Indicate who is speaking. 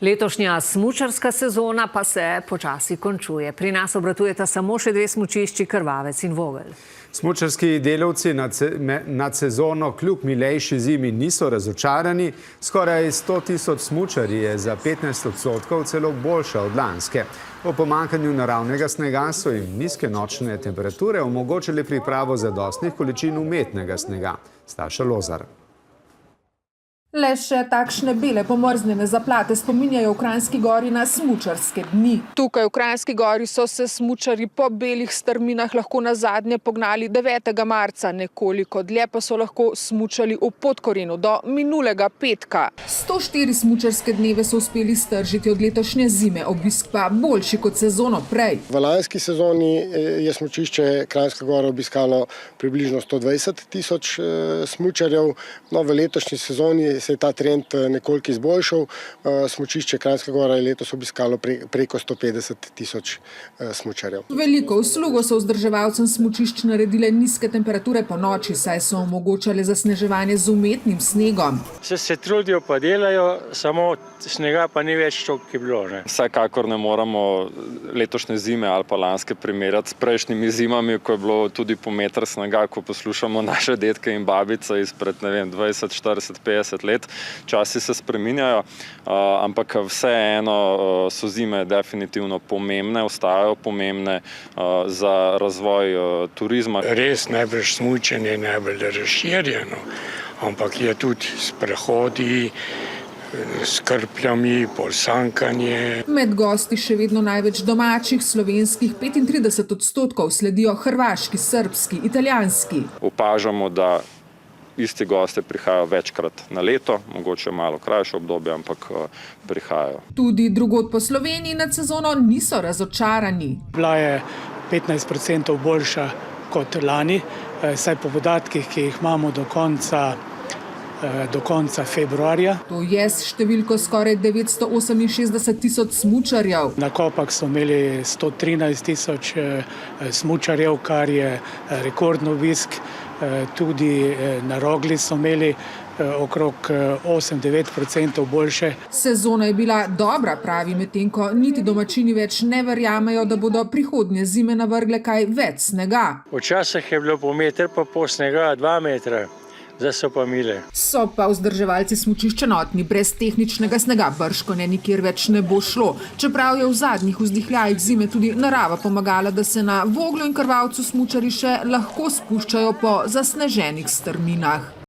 Speaker 1: Letošnja smučarska sezona pa se počasi končuje. Pri nas obratujeta samo še dve smučišči, Krvavec in Vogel.
Speaker 2: Smučarski delavci nad sezono kljub milejši zimi niso razočarani. Skoraj 100 tisoč smučarji je za 15% celo boljša od lanske. Po pomanjkanju naravnega snega so jim nizke nočne temperature omogočile pripravo zadostnih količin umetnega snega. Staša Lozar.
Speaker 3: Le še takšne bele pomrznjene zaplate spominjajo v Kranjski Gori na smučarske dni. Tukaj v Kranjski Gori so se smučarji po belih strminah lahko nazadnje pognali 9. marca, nekoliko dlje pa so lahko smučali v Podkorenu do minulega petka. 104 smučarske dneve so uspeli stržiti od letošnje zime, obisk pa boljši kot sezono prej.
Speaker 4: V lanski sezoni je smučišče Kranjska Gora obiskalo približno 120 tisoč smučarjev, no v letošnji sezoni se je ta trend nekoliko izboljšal. Smučišče Kranjska Gora je letos obiskalo preko 150 tisoč smučarjev.
Speaker 3: Veliko uslugo so vzdrževalcem smučišč naredile nizke temperature po noči, saj so omogočale zasneževanje z umetnim snegom.
Speaker 5: Se trudijo pa delajo, samo snega pa ni več toliko, ki je bilo.
Speaker 6: Vsekakor ne moramo letošnje zime ali pa lanske primerjati s prejšnjimi zimami, ko je bilo tudi po meter snega, ko poslušamo naše dedke in babice izpred 20, 40, 50 let. Časi se spreminjajo, ampak vseeno so zime definitivno pomembne, ostajajo pomembne za razvoj turizma.
Speaker 7: Res najbrž smučanje je najbolj razširjeno, ampak je tudi sprehodi, s krpljami, polsankanje.
Speaker 3: Med gosti še vedno največ domačih, slovenskih 35%, sledijo hrvaški, srbski, italijanski.
Speaker 6: Opažamo, da isti gosti prihajajo večkrat na leto, mogoče malo krajše obdobje, ampak prihajajo.
Speaker 3: Tudi drugod po Sloveniji nad sezono niso razočarani.
Speaker 8: Bila je 15% boljša kot lani, saj po podatkih, ki jih imamo do konca februarja.
Speaker 3: To je s številko skoraj 968 tisoč smučarjev.
Speaker 8: Na Kopah so imeli 113 tisoč smučarjev, kar je rekordno obisk. Tudi na Rogli so imeli okrog 8-9% boljše.
Speaker 3: Sezona je bila dobra, pravi, medtem ko niti domačini več ne verjamejo, da bodo prihodnje zime navrgle kaj več snega.
Speaker 5: Včasih je bilo po meter pa pol snega, 2 metra. Zdaj so pa mile.
Speaker 3: So pa vzdrževalci smučišča enotni, brez tehničnega snega bržkone nikjer več ne bo šlo. Čeprav je v zadnjih vzdihljajih zime tudi narava pomagala, da se na Voglu in Krvavcu smučarji še lahko spuščajo po zasneženih strminah.